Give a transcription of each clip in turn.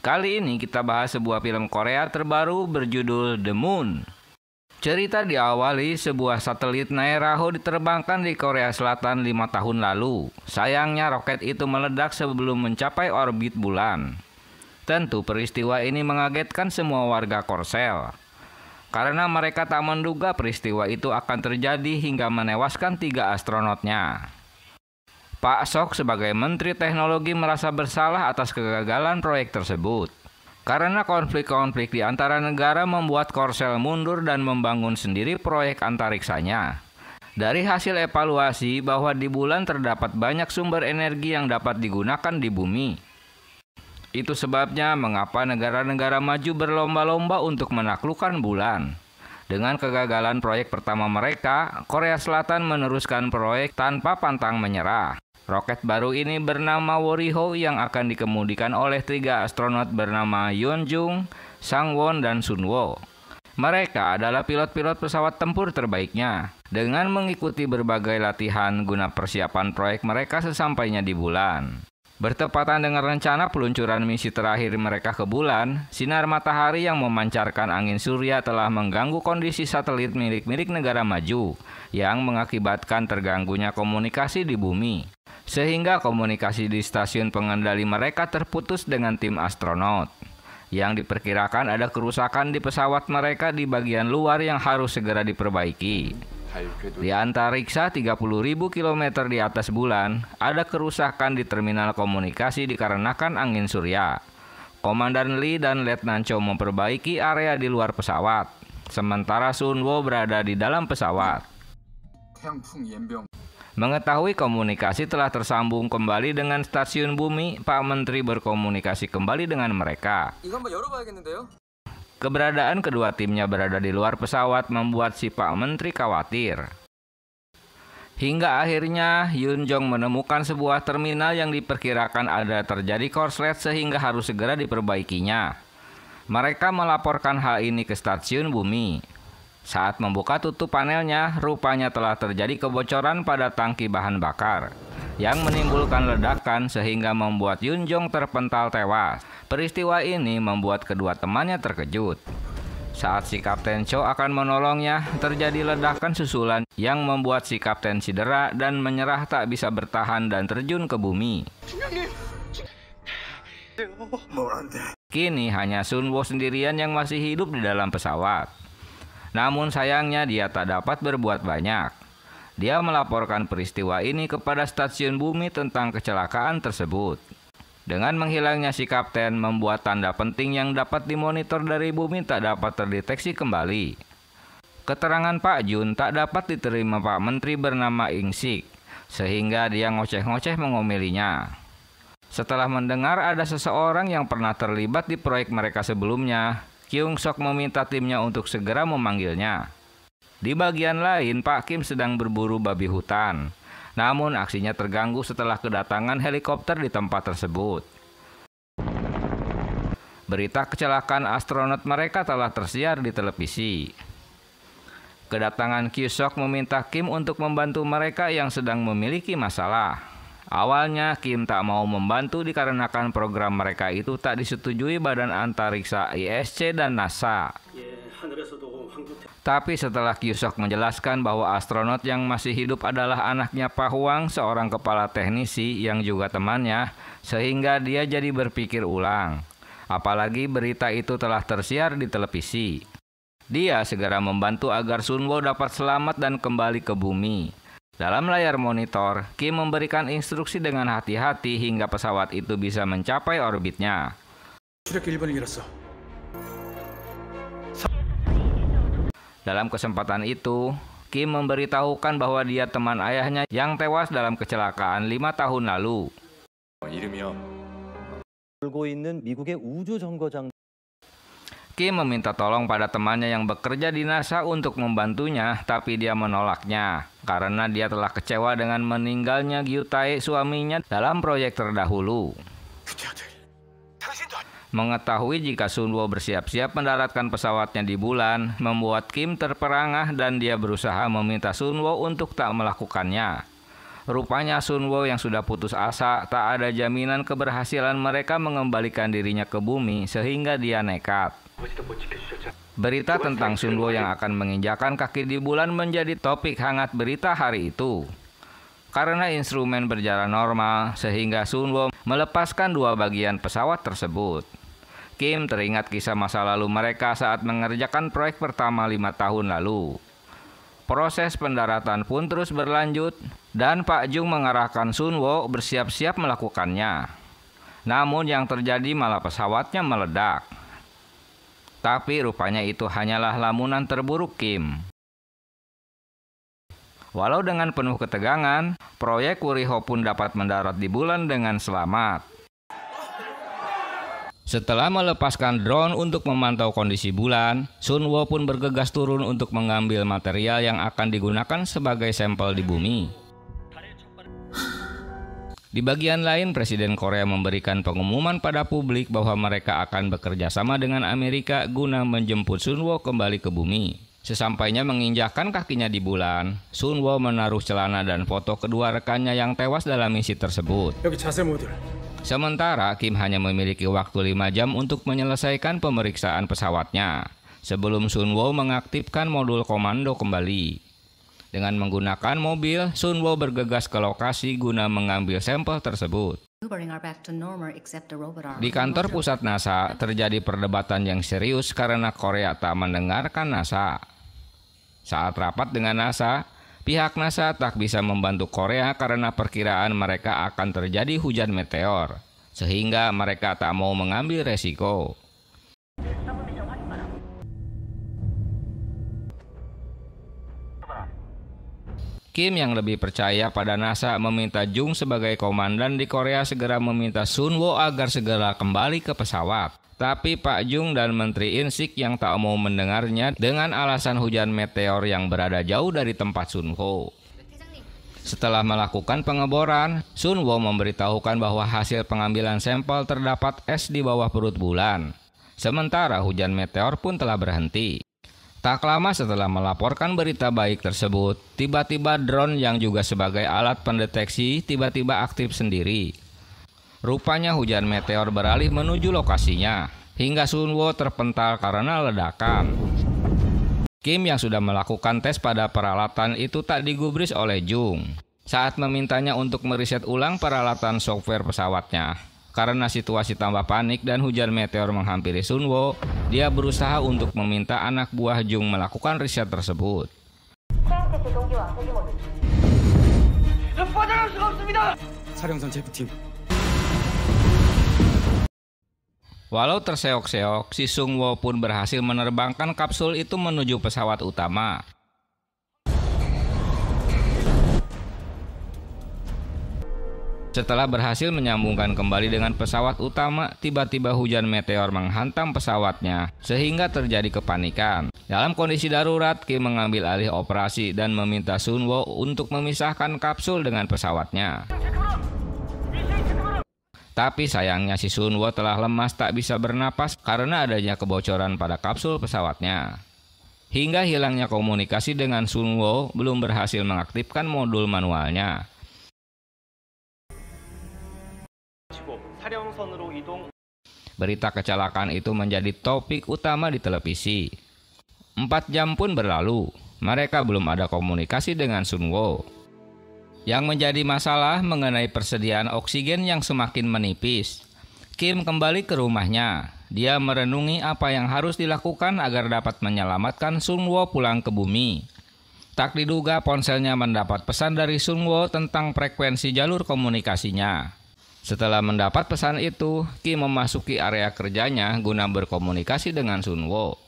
Kali ini kita bahas sebuah film Korea terbaru berjudul The Moon. Cerita diawali sebuah satelit Naeraho diterbangkan di Korea Selatan 5 tahun lalu. Sayangnya roket itu meledak sebelum mencapai orbit bulan. Tentu peristiwa ini mengagetkan semua warga Korsel, karena mereka tak menduga peristiwa itu akan terjadi hingga menewaskan 3 astronotnya. Pak Sok sebagai Menteri Teknologi merasa bersalah atas kegagalan proyek tersebut. Karena konflik-konflik di antara negara membuat Korsel mundur dan membangun sendiri proyek antariksanya. Dari hasil evaluasi bahwa di bulan terdapat banyak sumber energi yang dapat digunakan di bumi. Itu sebabnya mengapa negara-negara maju berlomba-lomba untuk menaklukkan bulan. Dengan kegagalan proyek pertama mereka, Korea Selatan meneruskan proyek tanpa pantang menyerah. Roket baru ini bernama Woriho yang akan dikemudikan oleh 3 astronot bernama Yeonjung, Sangwon, dan Sunwo. Mereka adalah pilot-pilot pesawat tempur terbaiknya. Dengan mengikuti berbagai latihan guna persiapan proyek mereka sesampainya di bulan. Bertepatan dengan rencana peluncuran misi terakhir mereka ke bulan, sinar matahari yang memancarkan angin surya telah mengganggu kondisi satelit milik negara maju, yang mengakibatkan terganggunya komunikasi di bumi. Sehingga komunikasi di stasiun pengendali mereka terputus dengan tim astronot. Yang diperkirakan ada kerusakan di pesawat mereka di bagian luar yang harus segera diperbaiki. Di antariksa 30.000 km di atas bulan, ada kerusakan di terminal komunikasi dikarenakan angin surya. Komandan Lee dan Letnan Cho memperbaiki area di luar pesawat, sementara Sunwo berada di dalam pesawat. Mengetahui komunikasi telah tersambung kembali dengan stasiun bumi, Pak Menteri berkomunikasi kembali dengan mereka. Keberadaan kedua timnya berada di luar pesawat membuat si Pak Menteri khawatir. Hingga akhirnya Yun Jong menemukan sebuah terminal yang diperkirakan ada terjadi korslet sehingga harus segera diperbaikinya. Mereka melaporkan hal ini ke stasiun bumi. Saat membuka tutup panelnya, rupanya telah terjadi kebocoran pada tangki bahan bakar yang menimbulkan ledakan sehingga membuat Yun Jong terpental tewas. Peristiwa ini membuat kedua temannya terkejut. Saat si Kapten Cho akan menolongnya, terjadi ledakan susulan yang membuat si Kapten cedera dan menyerah tak bisa bertahan dan terjun ke bumi. Kini hanya Sunwo sendirian yang masih hidup di dalam pesawat. Namun sayangnya dia tak dapat berbuat banyak. Dia melaporkan peristiwa ini kepada stasiun bumi tentang kecelakaan tersebut. Dengan menghilangnya si kapten membuat tanda penting yang dapat dimonitor dari bumi tak dapat terdeteksi kembali. Keterangan Pak Jun tak dapat diterima Pak Menteri bernama Ing Sik, sehingga dia ngoceh-ngoceh mengomelinya. Setelah mendengar ada seseorang yang pernah terlibat di proyek mereka sebelumnya, Kyung Sok meminta timnya untuk segera memanggilnya. Di bagian lain, Pak Kim sedang berburu babi hutan. Namun aksinya terganggu setelah kedatangan helikopter di tempat tersebut. Berita kecelakaan astronot mereka telah tersiar di televisi. Kedatangan Kyung Sok meminta Kim untuk membantu mereka yang sedang memiliki masalah. Awalnya Kim tak mau membantu dikarenakan program mereka itu tak disetujui Badan Antariksa ISC dan NASA. Tapi setelah Kyung Sok menjelaskan bahwa astronot yang masih hidup adalah anaknya Pak Hwang, seorang kepala teknisi yang juga temannya, sehingga dia jadi berpikir ulang. Apalagi berita itu telah tersiar di televisi. Dia segera membantu agar Sunwo dapat selamat dan kembali ke bumi. Dalam layar monitor, Kim memberikan instruksi dengan hati-hati hingga pesawat itu bisa mencapai orbitnya. Dalam kesempatan itu, Kim memberitahukan bahwa dia teman ayahnya yang tewas dalam kecelakaan 5 tahun lalu. Kim meminta tolong pada temannya yang bekerja di NASA untuk membantunya, tapi dia menolaknya karena dia telah kecewa dengan meninggalnya Gyu Tae, suaminya, dalam proyek terdahulu. Mengetahui jika Sunwo bersiap-siap mendaratkan pesawatnya di bulan, membuat Kim terperangah dan dia berusaha meminta Sunwo untuk tak melakukannya. Rupanya Sunwo yang sudah putus asa, tak ada jaminan keberhasilan mereka mengembalikan dirinya ke bumi sehingga dia nekat. Berita tentang Sunwo yang akan menginjakan kaki di bulan menjadi topik hangat berita hari itu. Karena instrumen berjalan normal, sehingga Sunwo melepaskan dua bagian pesawat tersebut. Kim teringat kisah masa lalu mereka saat mengerjakan proyek pertama 5 tahun lalu. Proses pendaratan pun terus berlanjut dan Pak Jung mengarahkan Sunwo bersiap-siap melakukannya. Namun yang terjadi malah pesawatnya meledak. Tapi rupanya itu hanyalah lamunan terburuk Kim. Walau dengan penuh ketegangan, proyek Wuriho pun dapat mendarat di bulan dengan selamat. Setelah melepaskan drone untuk memantau kondisi bulan, Sunwo pun bergegas turun untuk mengambil material yang akan digunakan sebagai sampel di bumi. Di bagian lain, Presiden Korea memberikan pengumuman pada publik bahwa mereka akan bekerja sama dengan Amerika guna menjemput Sunwo kembali ke bumi. Sesampainya menginjakkan kakinya di bulan, Sunwo menaruh celana dan foto kedua rekannya yang tewas dalam misi tersebut. Sementara Kim hanya memiliki waktu 5 jam untuk menyelesaikan pemeriksaan pesawatnya sebelum Sunwo mengaktifkan modul komando kembali. Dengan menggunakan mobil, Sunwo bergegas ke lokasi guna mengambil sampel tersebut. Di kantor pusat NASA terjadi perdebatan yang serius karena Korea tak mendengarkan NASA. Saat rapat dengan NASA, pihak NASA tak bisa membantu Korea karena perkiraan mereka akan terjadi hujan meteor, sehingga mereka tak mau mengambil resiko. Kim yang lebih percaya pada NASA meminta Jung sebagai komandan di Korea segera meminta Sunwo agar segera kembali ke pesawat. Tapi Pak Jung dan Menteri Insik yang tak mau mendengarnya dengan alasan hujan meteor yang berada jauh dari tempat Sunwo. Setelah melakukan pengeboran, Sunwo memberitahukan bahwa hasil pengambilan sampel terdapat es di bawah perut bulan. Sementara hujan meteor pun telah berhenti. Tak lama setelah melaporkan berita baik tersebut, tiba-tiba drone yang juga sebagai alat pendeteksi tiba-tiba aktif sendiri. Rupanya hujan meteor beralih menuju lokasinya, hingga Sunwo terpental karena ledakan. Kim yang sudah melakukan tes pada peralatan itu tak digubris oleh Jung saat memintanya untuk meriset ulang peralatan software pesawatnya. Karena situasi tambah panik dan hujan meteor menghampiri Sunwo, dia berusaha untuk meminta anak buah Jung melakukan riset tersebut. Walau terseok-seok, si Sunwo pun berhasil menerbangkan kapsul itu menuju pesawat utama. Setelah berhasil menyambungkan kembali dengan pesawat utama, tiba-tiba hujan meteor menghantam pesawatnya, sehingga terjadi kepanikan. Dalam kondisi darurat, Kim mengambil alih operasi dan meminta Sunwo untuk memisahkan kapsul dengan pesawatnya. Tapi sayangnya si Sunwo telah lemas tak bisa bernapas karena adanya kebocoran pada kapsul pesawatnya. Hingga hilangnya komunikasi dengan Sunwo belum berhasil mengaktifkan modul manualnya. Berita kecelakaan itu menjadi topik utama di televisi. 4 jam pun berlalu, mereka belum ada komunikasi dengan Sunwo. Yang menjadi masalah mengenai persediaan oksigen yang semakin menipis. Kim kembali ke rumahnya. Dia merenungi apa yang harus dilakukan agar dapat menyelamatkan Sunwo pulang ke bumi. Tak diduga ponselnya mendapat pesan dari Sunwo tentang frekuensi jalur komunikasinya. Setelah mendapat pesan itu, Kim memasuki area kerjanya guna berkomunikasi dengan Sunwo.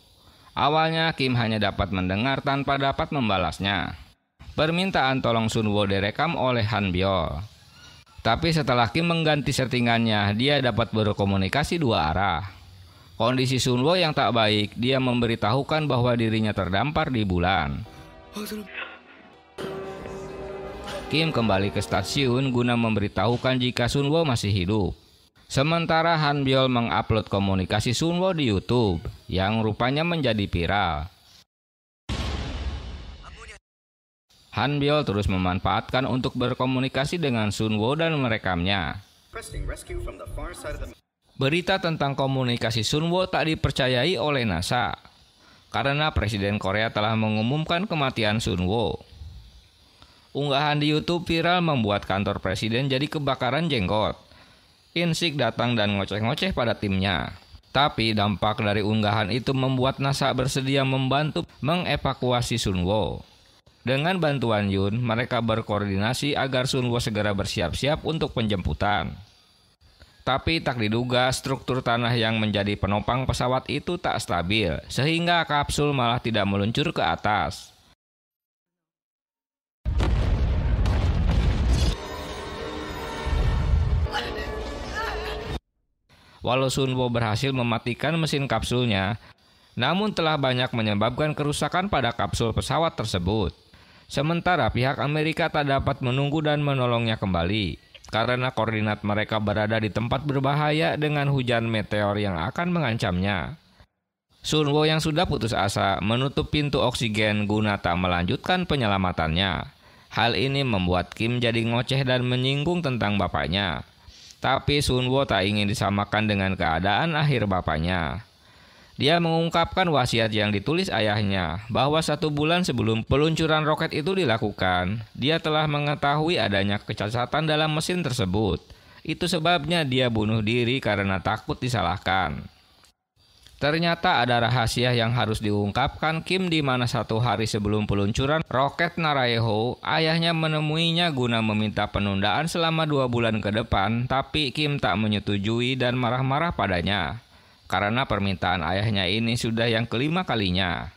Awalnya Kim hanya dapat mendengar tanpa dapat membalasnya. Permintaan tolong Sunwo direkam oleh Han Byul. Tapi setelah Kim mengganti settingannya, dia dapat berkomunikasi 2 arah. Kondisi Sunwo yang tak baik, dia memberitahukan bahwa dirinya terdampar di bulan. Kim kembali ke stasiun guna memberitahukan jika Sunwo masih hidup. Sementara Han Byul mengupload komunikasi Sunwo di YouTube yang rupanya menjadi viral. Han Byul terus memanfaatkan untuk berkomunikasi dengan Sun Woo dan merekamnya. Berita tentang komunikasi Sun Woo tak dipercayai oleh NASA karena Presiden Korea telah mengumumkan kematian Sun Woo. Unggahan di YouTube viral membuat kantor presiden jadi kebakaran jenggot. In-sik datang dan ngoceh-ngoceh pada timnya. Tapi dampak dari unggahan itu membuat NASA bersedia membantu mengevakuasi Sun Woo. Dengan bantuan Yoon, mereka berkoordinasi agar Sun Woo segera bersiap-siap untuk penjemputan. Tapi tak diduga struktur tanah yang menjadi penopang pesawat itu tak stabil, sehingga kapsul malah tidak meluncur ke atas. Walau Sun Woo berhasil mematikan mesin kapsulnya, namun telah banyak menyebabkan kerusakan pada kapsul pesawat tersebut. Sementara pihak Amerika tak dapat menunggu dan menolongnya kembali, karena koordinat mereka berada di tempat berbahaya dengan hujan meteor yang akan mengancamnya. Sun Woo yang sudah putus asa menutup pintu oksigen guna tak melanjutkan penyelamatannya. Hal ini membuat Kim jadi ngoceh dan menyinggung tentang bapaknya. Tapi Sun Woo tak ingin disamakan dengan keadaan akhir bapaknya. Dia mengungkapkan wasiat yang ditulis ayahnya bahwa 1 bulan sebelum peluncuran roket itu dilakukan, dia telah mengetahui adanya kecacatan dalam mesin tersebut. Itu sebabnya dia bunuh diri karena takut disalahkan. Ternyata ada rahasia yang harus diungkapkan Kim di mana 1 hari sebelum peluncuran roket Naraeho, ayahnya menemuinya guna meminta penundaan selama 2 bulan ke depan, tapi Kim tak menyetujui dan marah-marah padanya. Karena permintaan ayahnya ini sudah yang kelima kalinya.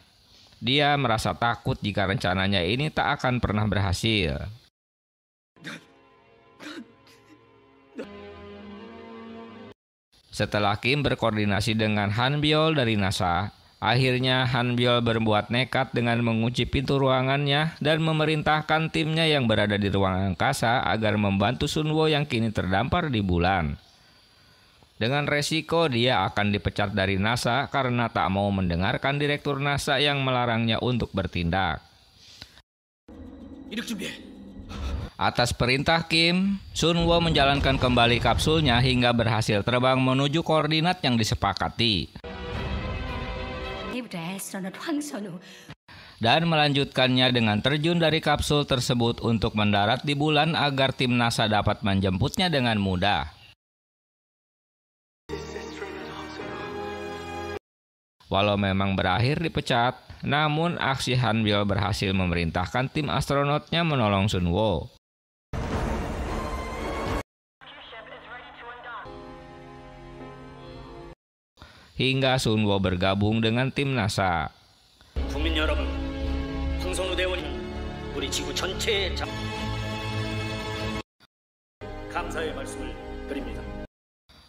Dia merasa takut jika rencananya ini tak akan pernah berhasil. Setelah Kim berkoordinasi dengan Han Byul dari NASA, akhirnya Han Byul berbuat nekat dengan mengunci pintu ruangannya dan memerintahkan timnya yang berada di ruang angkasa agar membantu Sun Woo yang kini terdampar di bulan. Dengan resiko dia akan dipecat dari NASA karena tak mau mendengarkan direktur NASA yang melarangnya untuk bertindak. Atas perintah Kim, Sun Woo menjalankan kembali kapsulnya hingga berhasil terbang menuju koordinat yang disepakati. Dan melanjutkannya dengan terjun dari kapsul tersebut untuk mendarat di bulan agar tim NASA dapat menjemputnya dengan mudah. Walau memang berakhir dipecat, namun aksi Han Byul berhasil memerintahkan tim astronotnya menolong Sun Woo. Hingga Sun Woo bergabung dengan tim NASA.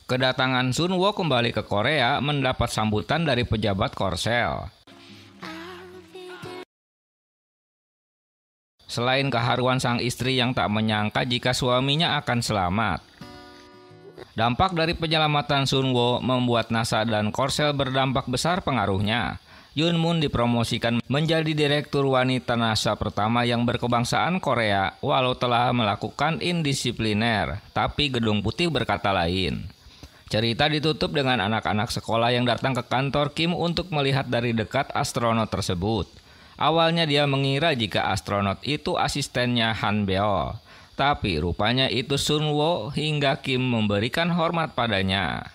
Kedatangan Sun Woo kembali ke Korea mendapat sambutan dari pejabat Korsel. Selain keharuan sang istri yang tak menyangka jika suaminya akan selamat. Dampak dari penyelamatan Sun Woo membuat NASA dan Korsel berdampak besar pengaruhnya. Yoon Moon dipromosikan menjadi direktur wanita NASA pertama yang berkebangsaan Korea walau telah melakukan indisipliner, tapi Gedung Putih berkata lain. Cerita ditutup dengan anak-anak sekolah yang datang ke kantor Kim untuk melihat dari dekat astronot tersebut. Awalnya dia mengira jika astronot itu asistennya Han Byul, tapi rupanya itu Sun Woo hingga Kim memberikan hormat padanya.